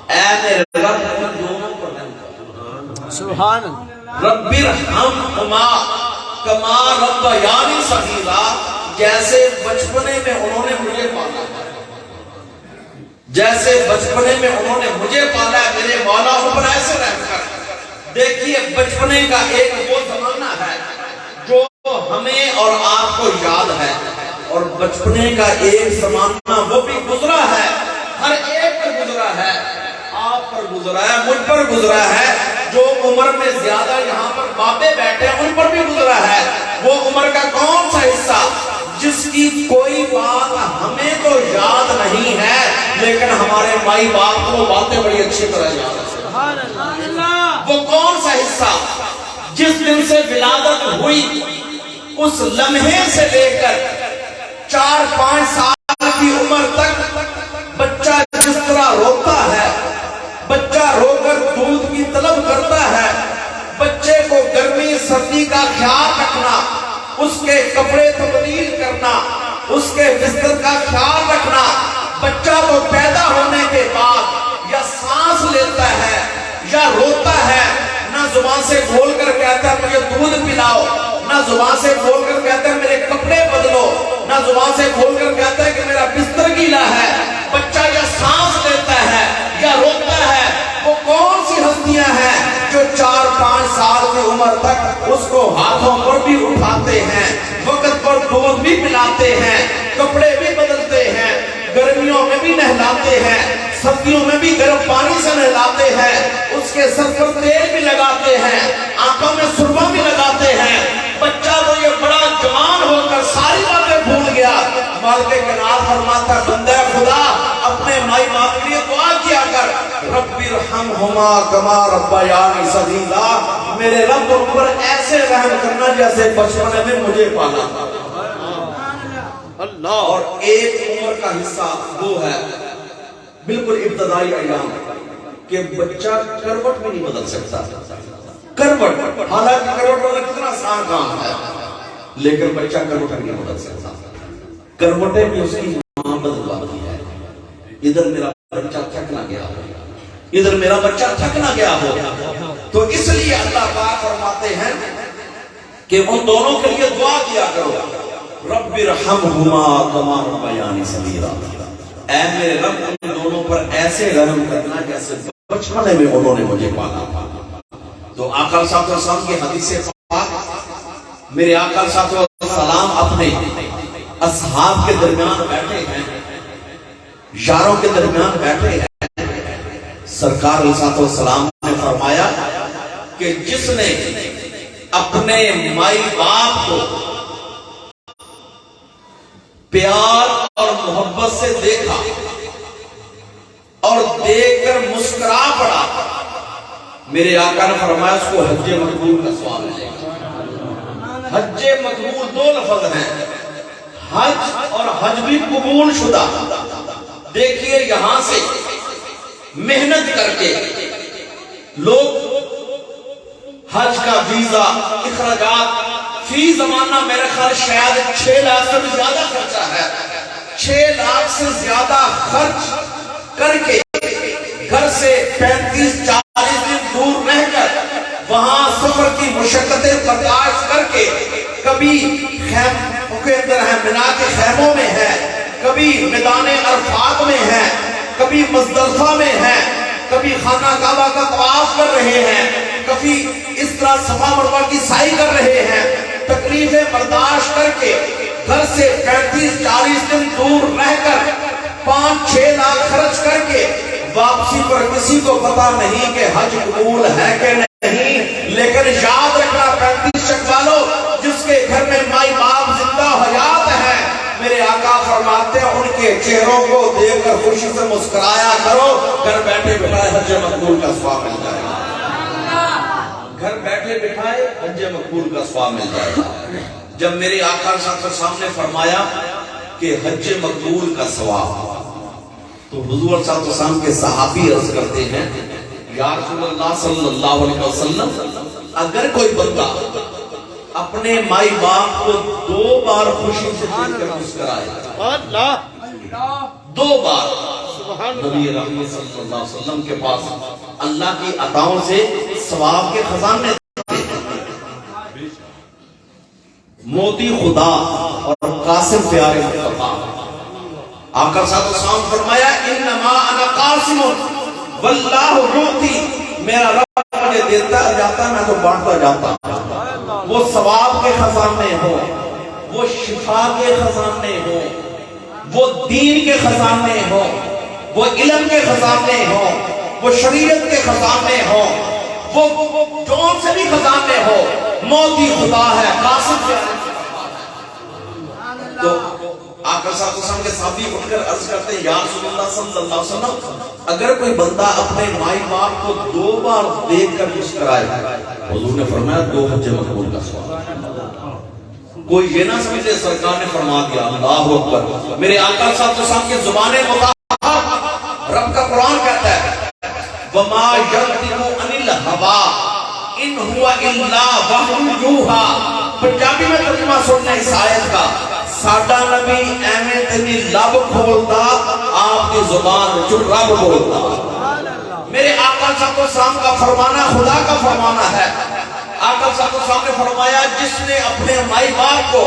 اے میرے رب ان دونوں پر رحم کر۔ سبحان رب ارحمہما کما ربیانی صغیرا، جیسے بچپنے میں انہوں نے مجھے پالا ہے، جیسے بچپنے میں انہوں نے مجھے پالا ہے، میرے مولا اوپر ایسے رحم کر۔ دیکھیے بچپنے کا ایک وہ زمانہ ہے جو ہمیں اور آپ کو یاد ہے، اور بچپنے کا ایک زمانہ وہ بھی گزرا ہے، ہر ایک پر گزرا ہے، آپ پر گزرا ہے، مجھ پر گزرا ہے، جو عمر میں زیادہ یہاں پر بابے بیٹھے ہیں ان پر بھی گزرا ہے۔ وہ عمر کا کون سا حصہ جس کی کوئی بات ہمیں تو یاد نہیں ہے، لیکن ہمارے مائی باپ کو باتیں بڑی اچھی طرح یاد ہے۔ وہ کون سا حصہ جس دن سے ولادت ہوئی اس لمحے سے لے کر 4-5 سال کی عمر تک بچہ جس طرح روتا ہے، بچہ رو کر دودھ کی طلب کرتا ہے، بچے کو گرمی سردی کا خیال رکھنا، اس کے کپڑے تبدیل کرنا، اس کے بستر کا خیال رکھنا، بچہ تو پیدا ہونے کے بعد یا سانس لیتا ہے یا روتا ہے، نہ زبان سے کھول کر کہتا ہے مجھے دودھ پلاؤ، نہ زبان سے کھول کر کہتا ہے میرے کپڑے بدلو، نہ زبان سے کھول کر کہتا ہے کہ میرا بستر گیلا ہے۔ بچہ یا سانس لیتا ہے یا روتا ہے، وہ کون سی ہستیاں ہیں جو 4-5 سال کی عمر تک اس کو ہاتھوں پر بھی اٹھاتے ہیں، وقت پر دودھ بھی پلاتے ہیں، کپڑے بھی بدلتے ہیں، گرمیوں میں بھی نہلاتے ہیں، سردیوں میں بھی گرم پانی سے نہلاتے ہیں، اس کے سر پر تیل بھی لگاتے ہیں، آنکھوں میں سرما بھی لگاتے ہیں۔ بچہ تو یہ بڑا جوان ہو کر ساری باتیں بھول گیا۔ مالک کائنات فرماتا بندہ خدا اپنے مائی باپ کے لیے دعا کیا کر، رب ارحمہما کما ربیانی صغیرا، میرے رب ان پر ایسے رحم کرنا جیسے بچپنے میں مجھے پالا تھا۔ اللہ۔ اور ایک عمر کا حصہ وہ ہے بالکل ابتدائی ایام کہ بچہ کروٹ بھی نہیں بدل سکتا، کروٹ، حالانکہ کروٹ والا کتنا آسان کام ہے، لیکن بچہ کروٹ بھی نہیں بدل سکتا، کروٹیں بھی اس کی ماں بدلواتی ہے۔ ادھر میرا بچہ تھک نہ گیا ہو، ادھر میرا بچہ تھک نہ گیا ہو، تو اس لیے اللہ پاک فرماتے ہیں کہ ان دونوں کے لیے دعا کیا کرو، رب ارحمہما کما ربیانی صغیرا، اے میرے رب ان دونوں پر ایسے رحم کرنا جیسے بچپنے میں انہوں نے مجھے پالا تھا۔ تو آقا صلی اللہ علیہ وسلم کی حدیث پاک، میرے آقا صلی اللہ علیہ وسلم اپنے اصحاب کے درمیان بیٹھے ہیں، یاروں کے درمیان بیٹھے ہیں، سرکار علیہ السلام نے فرمایا کہ جس نے اپنے مائی باپ کو پیار اور محبت سے دیکھا اور دیکھ کر مسکرا پڑا، میرے آقا نے فرمایا اس کو حج مقبول کا ثواب ملے گا۔ حج مقبول دو لفظ ہیں، حج اور حج بھی قبول شدہ۔ دیکھیے یہاں سے محنت کر کے لوگ حج کا ویزا، اخراجات، فی زمانہ میرے خیال شاید 6 لاکھ سے بھی زیادہ خرچہ ہے، 6 لاکھ سے زیادہ خرچ کر کے گھر سے 35-40 دن دور رہ کر وہاں سفر کی مشقتیں برداشت کر کے کبھی خیموں کے اندر ہے، منا کے خیموں میں ہے، کبھی میدان عرفات میں ہے، کبھی مزدلفہ میں ہے، کبھی خانہ کعبہ کا طواف کر رہے ہیں، کبھی اس طرح صفا مروہ کی سعی کر رہے ہیں، تکلیفیں برداشت کر کے گھر سے 35-40 دن دور رہ کر 5-6 لاکھ خرچ کر کے واپسی پر کسی کو پتا نہیں کہ حج قبول ہے کہ نہیں، لیکن یاد رکھنا 35 شک والوں جس کے گھر میں مائی باپ زندہ حیات ہے، میرے آقا فرماتے ہیں ان کے چہروں کو دیکھ کر خوشی سے مسکرایا کرو، گھر بیٹھے بٹھائے حج مقبول کا ثواب مل جائے گا، گھر بیٹھے بٹھائے حج مقبول کا ثواب مل جائے گا۔ جب میرے آقا صلی اللہ علیہ وسلم نے فرمایا کہ حج مقبول کا ثواب، تو حضور صلی اللہ علیہ وسلم کے صحابی عرض کرتے ہیں یا رسول اللہ صلی اللہ علیہ وسلم، اگر کوئی بندہ اپنے مائی باپ کو 2 بار خوشی سے دیکھ کر مسکرائے، 2 بار، نبی رحمت صلی اللہ علیہ وسلم کے پاس اللہ کی عطاؤں سے ثواب کے خزانے تھے. موتی خدا اور قاسم پیارے مصطفیٰ. آقا صلی اللہ علیہ وسلم فرمایا انما انا قاسم واللہ یعطی، میرا رب مجھے دیتا جاتا میں تو بانٹتا جاتا. وہ ثواب کے خزانے ہو، وہ شفا کے خزانے ہو، وہ دین کے خزانے ہو، وہ علم کے خزانے ہو، وہ شریعت کے خزانے ہو، وہ جون سے بھی خزانے ہو، موتی خدا ہے، قاسم ہے. تو آقا صلی اللہ علیہ وسلم کے صحابی اٹھ کر عرض کرتے ہیں یا رسول اللہ صلی اللہ علیہ وسلم، اگر کوئی بندہ اپنے مائی باپ کو 2 بار دیکھ کر مسکرائے، حضور نے فرمایا 2 حج مقبول کا ثواب. کوئی یہ نہ سمجھے، سرکار نے فرما دیا اللہ اکبر. میرے آقا صلی اللہ علیہ وسلم کی زبان مطہر رب کا قرآن کہتا ہے وما ينطق عن الهوى ان هو الا وحی یوحی. پنجابی میں ترجمہ سننا اس آیت کا، ساڈا نبی ایویں تے نہیں لب کھولتا، آپ کی زبان جو رب بولتا. میرے آقا صلی اللہ علیہ وسلم کا فرمانا خدا کا فرمانا ہے. آقا صلی اللہ علیہ وسلم نے فرمایا جس نے اپنے مائی باپ کو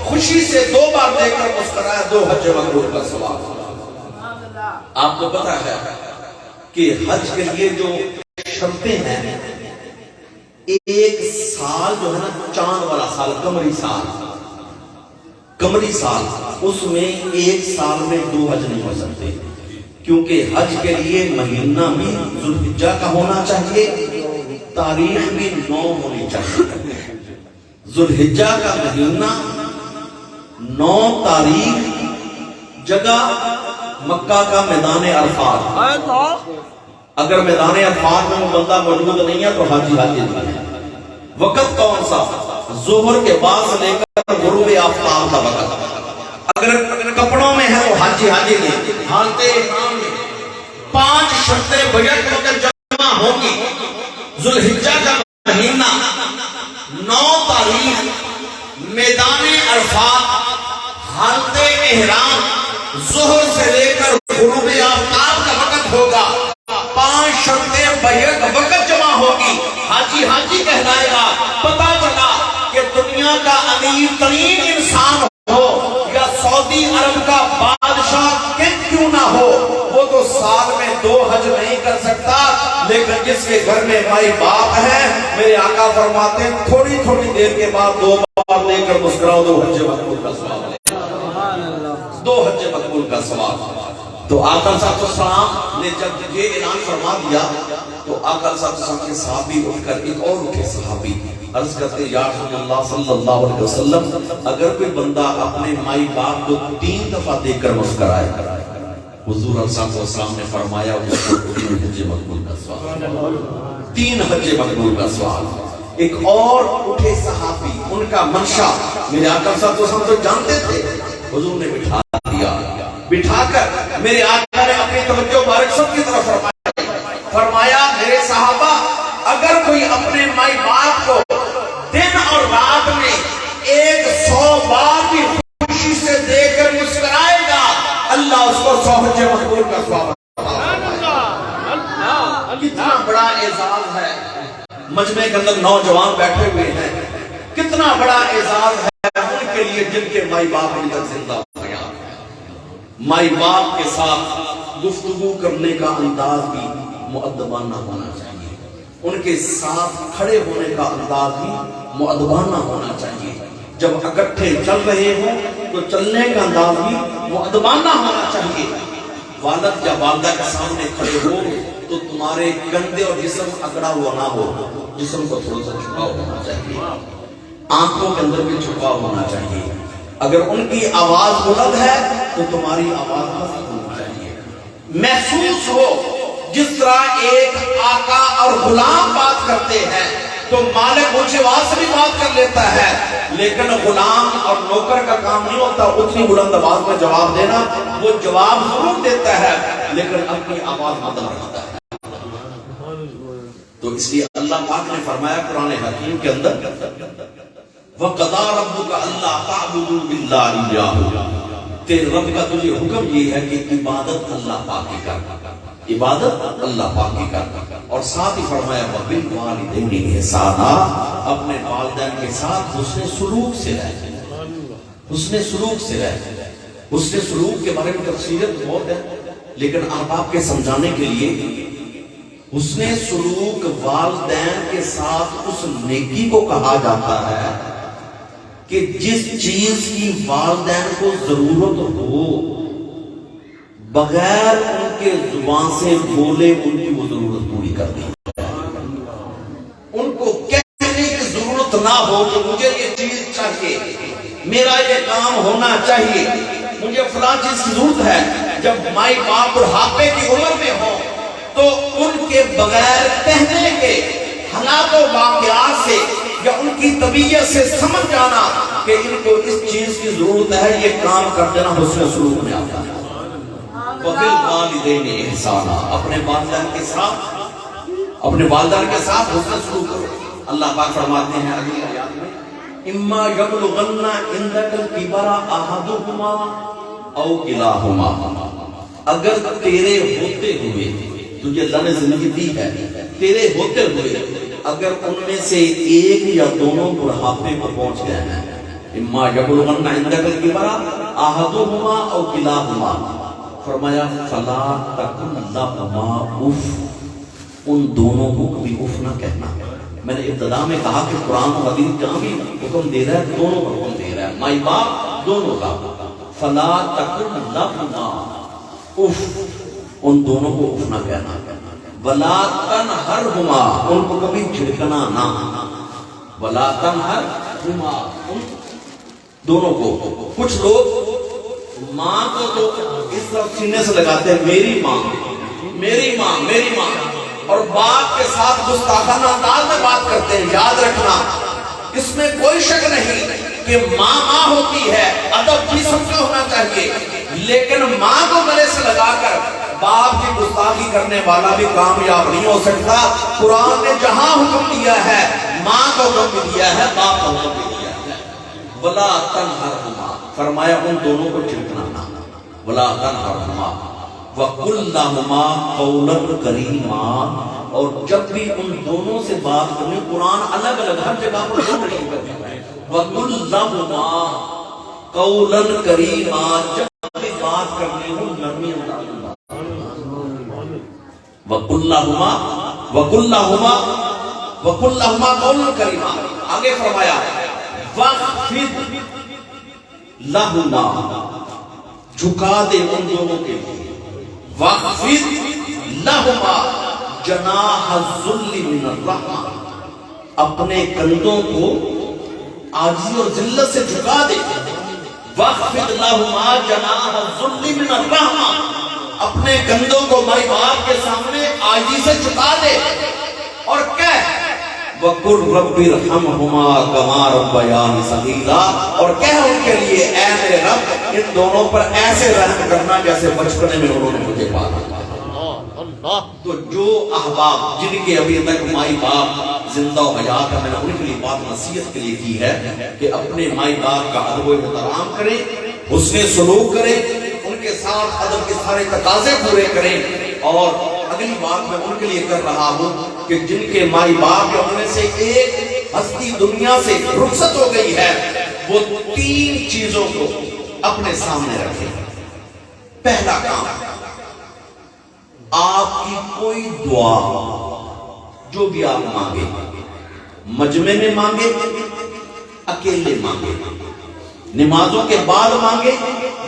خوشی سے 2 بار دیکھ کر مسکرایا 2 حج مبرور کا ثواب. آپ کو پتا ہے کہ حج کے لیے جو شرطیں ہیں، 1 سال جو ہے نا چاند والا سال، قمری سال، اس میں 1 سال میں 2 حج نہیں ہو سکتے، کیونکہ حج کے لیے مہینہ بھی ذوالحجہ کا ہونا چاہیے، تاریخ بھی 9 ہونی چاہیے. ذوالحجہ کا مہینہ، 9 تاریخ، جگہ مکہ کا میدان عرفات. اگر میدان عرفات میں وہ بندہ موجود نہیں ہے تو حاجی نہیں ہے. وقت کون سا؟ ظہر کے بعد سے لے کر غروب آفتاب کا وقت. اگر کپڑوں میں ہے تو حاجی نہیں. حالت احرام میں 5 شرطیں بیک وقت جمع ہوگی. ذوالحجہ کا مہینہ، 9 تاریخ، میدان عرفات، حالت احرام، ظہر سے لے کر غروب آفتاب کا وقت ہوگا. 5 شرطیں بیک وقت جمع ہوگی. حاجی کہلائے گا. پتا چلا کہ دنیا کا امیر ترین انسان ہو یا سعودی عرب کا بادشاہ کیوں نہ ہو، وہ تو سال میں 2 حج نہیں کر سکتا، لیکن جس کے گھر میں مائی باپ ہے، میرے آقا فرماتے ہیں تھوڑی دیر کے بعد 2 بار دے کر مسکراؤ 2 حج مقبول کا ثواب. 2 حج مقبول کا ثواب. تو آقا صلی اللہ علیہ وسلم نے جب یہ اعلان فرما دیا تو آقا صلی اللہ علیہ وسلم کے صحابی اٹھ کر ایک اور اٹھے صحابی عرض کرتے یا رسول اللہ صلی اللہ علیہ وسلم، اگر کوئی بندہ اپنے مائی باپ کو 3 دفعہ دیکھ کر مسکرائے، حضور صلی اللہ علیہ وسلم نے فرمایا اس کو 3 حج مقبول کا ثواب. 3 حج مقبول کا ثواب. ایک اور اٹھے صحابی، ان کا منشا میرے آقا صلی اللہ علیہ وسلم تو جانتے تھے. حضور نے بٹھا کر میرے آقا نے اپنی توجہ مبارک سب کی طرف فرمایا میرے صحابہ، اگر کوئی اپنے مائی باپ کو دن اور رات میں 100 بار بھی خوشی سے دیکھ کر مسکرائے گا، اللہ اس کو 100 حج مقبول کا ثواب. کتنا بڑا اعزاز ہے. مجمع کے اندر نوجوان بیٹھے ہوئے ہیں، کتنا بڑا اعزاز ہے ان کے لیے جن کے مائی باپ ابھی تک زندہ ہو گیا. مائی باپ کے ساتھ گفتگو کرنے کا انداز بھی مؤدبانہ ہونا چاہیے. ان کے ساتھ کھڑے ہونے کا انداز بھی مؤدبانہ ہونا چاہیے. جب اکٹھے چل رہے ہوں تو چلنے کا انداز بھی مؤدبانہ ہونا چاہیے. والد یا والدہ کے سامنے کھڑے ہو تو تمہارے کندھے اور جسم اکڑا ہوا نہ ہو، جسم کو تھوڑا سا چھپا ہونا چاہیے، آنکھوں کے اندر بھی چھپا ہونا چاہیے. اگر ان کی آواز بلند ہے تو تمہاری آواز بلند ہونی چاہیے. محسوس ہو جس طرح ایک آقا اور غلام بات کرتے ہیں تو مالک اونچی آواز سے بھی بات کر لیتا ہے، لیکن غلام اور نوکر کا کام نہیں ہوتا اتنی بلند آواز میں جواب دینا. وہ جواب ضرور دیتا ہے لیکن اپنی آواز مدد رکھتا ہے. تو اس لیے اللہ پاک نے فرمایا قرآن حکیم کے اندر وَقَضَىٰ رَبُّكَ أَلَّا تَعْبُدُوا إِلَّا إِيَّاهُ. تیرے رب کا تجھے حکم یہ ہے کہ عبادت اللہ پاک کی کر، عبادت اللہ پاک کی کر، اور ساتھ ہی فرمایا وَبِالْوَالِدَيْنِ إِحْسَانًا، اپنے والدین کے ساتھ حسن سلوک سے رہ، حسن سلوک سے رہ۔ حسن سلوک کے بارے میں تفصیلات بہت ہے، لیکن آپ کے سمجھانے کے لیے حسن سلوک والدین کے ساتھ اس نیکی کو کہا جاتا ہے کہ جس چیز کی والدین کو ضرورت ہو، بغیر ان کے زبان سے بولے ان کی وہ ضرورت پوری کر دی، ان کو کہنے کی ضرورت نہ ہو کہ مجھے یہ چیز چاہیے، میرا یہ کام ہونا چاہیے، مجھے فلاں چیز کی ضرورت ہے۔ جب مائی باپ بڑھاپے کی عمر میں ہو تو ان کے بغیر کہنے کے حالات و واقعات سے یا ان کی طبیعت سے سمجھ جانا کہ ان کو اس چیز کی ضرورت ہے، یہ کام کر دینا حسن سلوک میں آتا ہے۔ وَبِالْوَالِدَيْنِ إِحْسَانًا، اپنے والدین کے ساتھ، اپنے والدین کے ساتھ حسن سلوک کرو۔ اللہ پاک فرماتے ہیں اگلی آیات میں اِمَّا يَبْلُغَنَّ عِندَكَ الْكِبَرَ أَحَدُهُمَا أَوْ كِلَاهُمَا، اگر تیرے ہوتے ہوئے، تجھے اللہ نے زندگی دی ہے، تیرے ہوتے ہوئے اگر ان میں سے ایک یا دونوں بڑھاپے کو پہنچ گئے ہیں، اِمَّا يَبْلُغَنَّ عِندَكَ الْكِبَرَ أَحَدُهُمَا أَوْ كِلَاهُمَا، فرمایا فَلَا تَقُلْ لَهُمَا اُفٍّ، ان دونوں کو کبھی اف نہ کہنا۔ میں نے ابتدا میں کہا کہ قرآن و حدیث جہاں بھی حکم دے رہا ہے دونوں کا حکم دے رہا ہے، مائی باپ دونوں کا۔ فَلَا تَقُلْ لَهُمَا اُفٍّ، ان دونوں کو اف نہ کہنا۔ وَلَا تَنْهَرْهُمَا، ان کو کبھی جھڑکنا نہ۔ وَلَا تَنْهَرْهُمَا، ان دونوں کو۔ کچھ لوگ ماں کو تو اس طرف سینے سے لگاتے ہیں، میری ماں میری ماں میری ماں، اور باپ کے ساتھ گستاخانہ انداز میں بات کرتے ہیں۔ یاد رکھنا اس میں کوئی شک نہیں کہ ماں ماں ہوتی ہے، ادب بھی سب سے ہونا چاہیے، لیکن ماں کو گلے سے لگا کر باپ کی گستاخی کرنے والا بھی کامیاب نہیں ہو سکتا۔ قرآن نے جہاں حکم دیا ہے ماں کو حکم بھی دیا ہے، باپ کو حکم بھی دیا ہے۔ وَلَا تَنْهَرْهُمَا، فرمایا ان دونوں کو جھڑکنا نہ۔ وَلَا تَنْهَرْهُمَا وَقُلْ لَهُمَا قَوْلًا كَرِيمًا، اور جب بھی ان دونوں سے بات کرنی، قرآن الگ الگ ہر جگہ پر دو نہیں کرتا ہے۔ وَقُلْ لَهُمَا قَوْلًا كَرِيمًا، جب بھی بات کرنی ہو نرمی انداز میں بات۔ وَقُلْ لَهُمَا وَقُلْ لَهُمَا وَقُلْ لَهُمَا قَوْلًا كَرِيمًا، آگے فرمایا وَخْفِضْ لَهُمَا، جھکا دے ان دونوں کے لیے، وَخْفِضْ لَهُمَا جَنَاحَ الذُّلِّ مِنَ الرَّحْمَةِ، اپنے کندھوں کو عاجزی اور ذلت سے جھکا دے۔ وَخْفِضْ لَهُمَا جَنَاحَ الذُّلِّ مِنَ الرَّحْمَةِ، اپنے کندھوں کو مائی باپ کے سامنے عاجزی سے جھکا دے، اور کہہ وَقُلْ رَبِّ ارْحَمْهُمَا كَمَا رَبَّيَانِي صَغِيرًا، اور کہہ ان کے لیے اے میرے رب ان دونوں پر ایسے رحم کرنا جیسے بچپنے میں انہوں نے مجھے پالا۔ تو جو احباب جن کے ابھی تک مائی باپ زندہ و حیات ہے، میں نے ان کے لیے بات نصیحت کے لیے کی ہے کہ اپنے مائی باپ کا ادب و احترام کریں، حسن سلوک کریں، ان کے ساتھ ادب کے سارے تقاضے پورے کریں۔ اور اگلی بات میں ان کے لیے کر رہا ہوں کہ جن کے مائی باپ یا ان میں سے ایک ہستی دنیا سے رخصت ہو گئی ہے، وہ 3 چیزوں کو اپنے سامنے رکھیں۔ پہلا کام، آپ کی کوئی دعا جو بھی آپ مانگے، مجمع میں مانگے، اکیلے مانگے، نمازوں کے بعد مانگے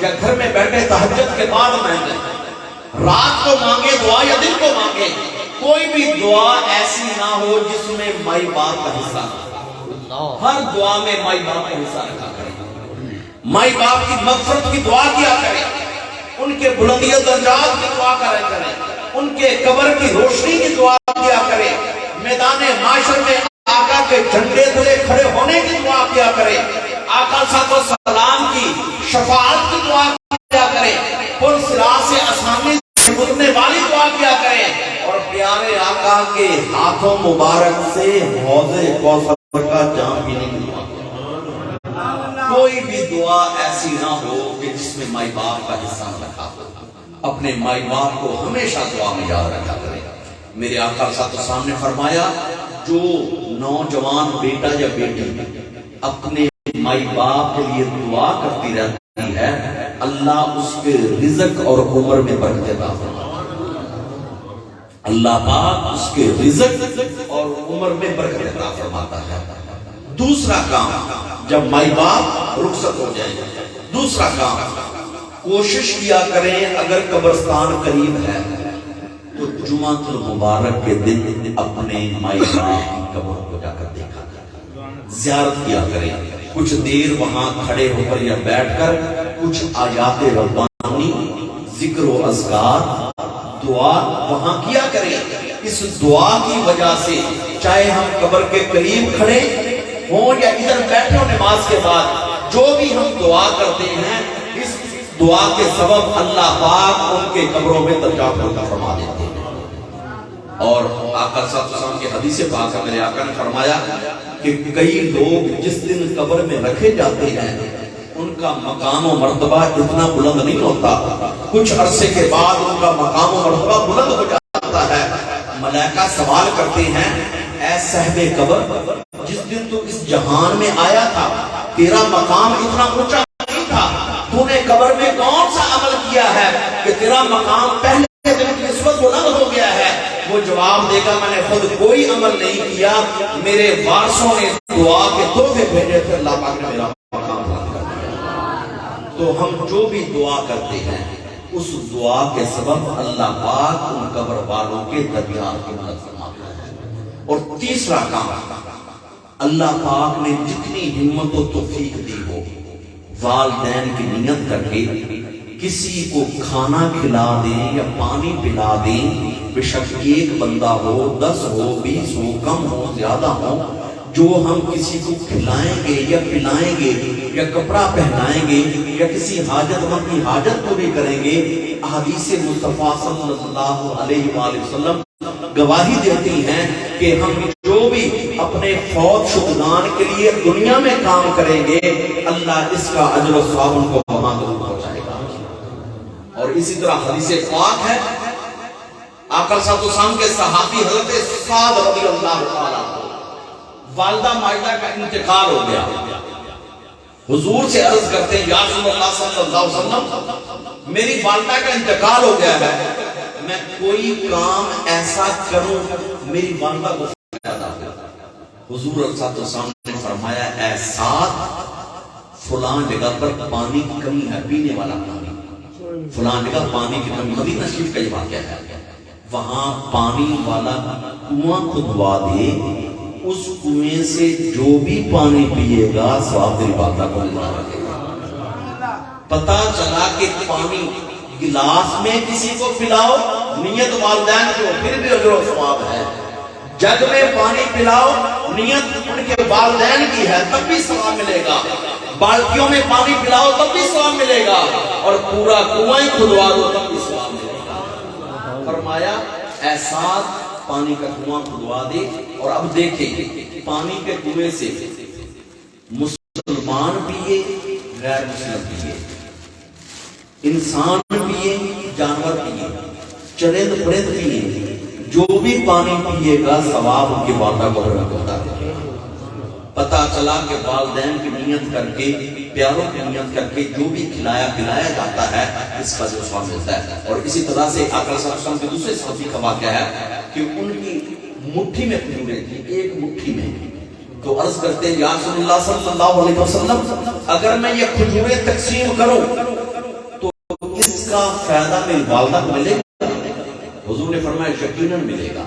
یا گھر میں بیٹھے تہجد کے بعد مانگے، رات کو مانگے دعا یا دن کو مانگے، کوئی بھی دعا ایسی نہ ہو جس میں مائی باپ کا حصہ نہ، ہر دعا میں مائی باپ کا حصہ رکھا کرے، مائی باپ کی مغفرت کی دعا کیا کرے، ان کے بلندی و درجات کی دعا کرے، ان کے قبر کی روشنی کی دعا کیا کرے، میدان معاشر میں آقا کے جھنڈے تلے کھڑے ہونے کی دعا کیا کرے، آقا صلی اللہ علیہ وسلم کی شفاعت کی دعا کیا کرے، پل صراط سے آسانی سے گزرنے والی دعا کیا کرے، اور پیارے آقا کے ہاتھوں مبارک سے حوض کوثر کا جام پینے کی دعا کرے۔ کوئی بھی دعا ایسی نہ ہو کہ جس میں مائی باپ کا حصہ رکھا ہو، اپنے مائی باپ کو ہمیشہ دعا میں یاد رکھا کرے۔ میرے آقا صلی اللہ علیہ وسلم نے فرمایا جو نوجوان بیٹا یا بیٹی اپنے مائی باپ کے لیے دعا کرتی رہتی ہے، اللہ اس کے رزق اور عمر میں برکت عطا فرماتا ہے۔ اللہ پاک اس کے رزق اور عمر میں برکت عطا فرماتا ہے۔ دوسرا کام، جب مائی باپ رخصت ہو جائے، دوسرا کام کوشش کیا کریں اگر قبرستان قریب ہے تو جمعہ المبارک کے دن اپنے مائی باپ کی قبر کو جا کر دیکھا کریں، زیارت کیا کریں، کچھ دیر وہاں کھڑے ہو کر یا بیٹھ کر کچھ آیات ربانی، ذکر و اذکار، دعا وہاں کیا کریں۔ اس دعا کی وجہ سے چاہے ہم قبر کے قریب کھڑے ہوں یا ادھر بیٹھے ہوں نماز کے بعد، جو بھی ہم دعا کرتے ہیں اس دعا کے سبب اللہ پاک ان کے قبروں میں درجات عطا فرما دیتے ہیں۔ اور آقا صلی اللہ علیہ وسلم کی حدیث پاک ہے، میرے آقا نے فرمایا کہ کئی لوگ جس دن قبر میں رکھے جاتے ہیں ان کا مقام و مرتبہ اتنا بلند نہیں ہوتا، کچھ عرصے کے بعد ان کا مقام و مرتبہ بلند ہو جاتا ہے۔ ملائکہ سوال کرتے ہیں اے صاحب قبر، جس دن تو اس جہان میں آیا تھا تیرا مقام اتنا اونچا نہیں تھا، تو نے قبر میں کون سا عمل کیا ہے کہ تیرا مقام پہلے دن کی نسبت بلند ہو گیا ہے؟ وہ جواب دے گا میں نے خود کوئی عمل نہیں کیا، میرے وارثوں نے دعا کے تحفے بھیجے تھے، اللہ پاک نے میرا مقام بلند کر دیا۔ تو ہم جو بھی دعا کرتے ہیں اس دعا کے سبب اللہ پاک ان قبر والوں کے درجات کی مدد فرماتا ہے۔ اور تیسرا کام، اللہ پاک نے جتنی ہمت و توفیق دی ہو، والدین کی نیت کر کے کسی کو کھانا کھلا دیں یا پانی پلا دیں، بے شک ایک بندہ ہو، 10 ہو، 20 ہو، کم ہو، زیادہ ہو، جو ہم کسی کو کھلائیں گے یا پلائیں گے یا کپڑا پہنائیں گے یا کسی حاجت مند کی حاجت پوری کریں گے، احادیث مصطفیٰ صلی اللہ علیہ وآلہ وسلم گواہی دیتی ہیں کہ ہم جو بھی اپنے فوت شدگان کے لیے دنیا میں کام کریں گے اللہ اس کا اجر و ثواب ان کو وہاں ضرور پہنچائے گا۔ اور اسی طرح حدیث پاک ہے، آقا صلی اللہ علیہ وسلم کے صحابی حضرت سعد رضی اللہ تعالیٰ والدہ ماجدہ کا انتقال ہو گیا، حضور سے عرض کرتے ہیں یا رسول اللہ صلی اللہ علیہ وسلم میری والدہ کا انتقال ہو گیا ہے، میں کوئی کام ایسا کروں میری والدہ کو فائدہ ہو۔ حضور صلی اللہ علیہ وسلم نے فرمایا اے سعد فلاں جگہ پر پانی کی کمی ہے، پینے والا پانی، فلاں جگہ پانی کی کمی، مدینہ شریف کا یہ واقعہ ہے، وہاں پانی والا کنواں کھدوا دے، اس کنویں سے جو بھی پانی پیے گا ثواب تیری والدہ کو ملتا رہے گا۔ پتہ چلا کہ پانی گلاس میں کسی کو پلاؤ، نیت والدین کو پھر بھی اجر و ثواب ہے، جگ میں پانی پلاؤ، نیت ان کے والدین کی ہے تب بھی ثواب ملے گا، بالٹیوں میں پانی پلاؤ تب بھی ثواب ملے گا، اور پورا کنواں کھدوا دو تب بھی ثواب ملے گا۔ فرمایا اے سعد پانی کا کنواں کھدوا دے، اور اب دیکھیں پانی کے کنویں سے مسلمان پیے، غیر مسلم پیے، انسان پیے، جانور پیے، چرند پرند پیے، جو بھی پانی پیے گا ثواب ان کی والدہ کو ہوتا ہے۔ پتہ چلا کہ والدین کی نیت کر کے، پیاروں کی نیت کر کے جو بھی کھلایا پلایا جاتا ہے اس کا جو ثواب ملتا ہے۔ اور اسی طرح سے آقا صلی اللہ علیہ وسلم کے دوسرے صحابی کا واقعہ ہے کہ ان کی مٹھی میں کھجوریں تھیں، ایک مٹھی میں، تو عرض کرتے ہیں یا رسول اللہ صلی اللہ علیہ وسلم اگر میں یہ کھجوریں تقسیم کروں تو اس کا فائدہ میری والدہ کو ملے گا؟ حضور نے فرمایا یقیناً ملے گا۔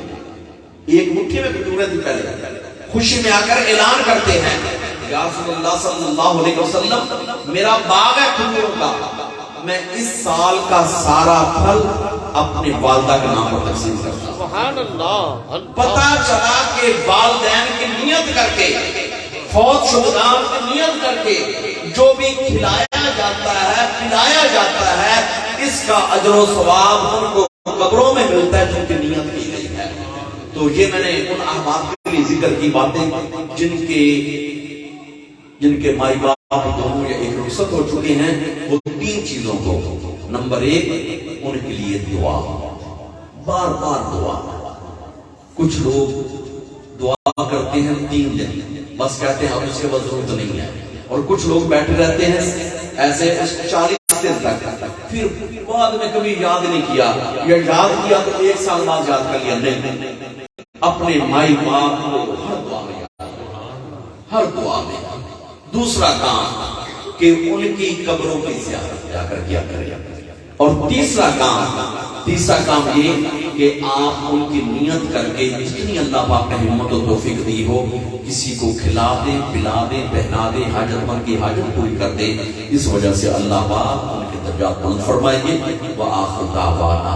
ایک مٹھی میں کھجوریں تھی، پہلے خوشی میں آ کر اعلان کرتے ہیں یا رسول اللہ صلی اللہ علیہ وسلم میرا باغ ہے کھجوروں کا، میں اس سال کا سارا پھل اپنے والدہ کے نام پر تقسیم کرتا ہوں۔ سبحان اللہ۔ پتہ چلا کہ والدین کی نیت کر کے، فوت شدگان کی نیت کر کے جو بھی کھلایا جاتا ہے پلایا جاتا ہے اس کا اجر و ثواب ان کو قبروں میں ملتا ہے جن کی نیت کی گئی ہے۔ تو یہ میں نے ان احباب کے لیے ذکر کی باتیں جن کے مائی باپ دونوں یا ایک رخصت ہو چکے ہیں، وہ تین چیزوں کو. نمبر ایک، ان کے لیے دعا، بار بار دعا. کچھ لوگ دعا کرتے ہیں 3 دن، بس کہتے ہیں اب اس کے بعد ضرورت نہیں ہے. اور کچھ لوگ بیٹھے رہتے ہیں ایسے 40 دن تک، پھر بعد میں کبھی یاد نہیں کیا، یا یاد کیا تو 1 سال بعد یاد کر لیا. نہیں، اپنے مائی باپ کو ہر دعا میں یاد، ہر دعا میں. دوسرا کام کہ ان کی قبروں کی زیارت جا کر کیا کرے. اور تیسرا کام یہ کہ آپ ان کی نیت کر کے جتنی اللہ پاک نے ہمت و توفیق دی ہو، کسی کو کھلا دیں، پلا دیں، پہنا دیں، حاجت مند کی حاجت پوری کر دیں. اس وجہ سے اللہ پاک ان کے درجات بلند فرمائیں گے. وآخر دعوانا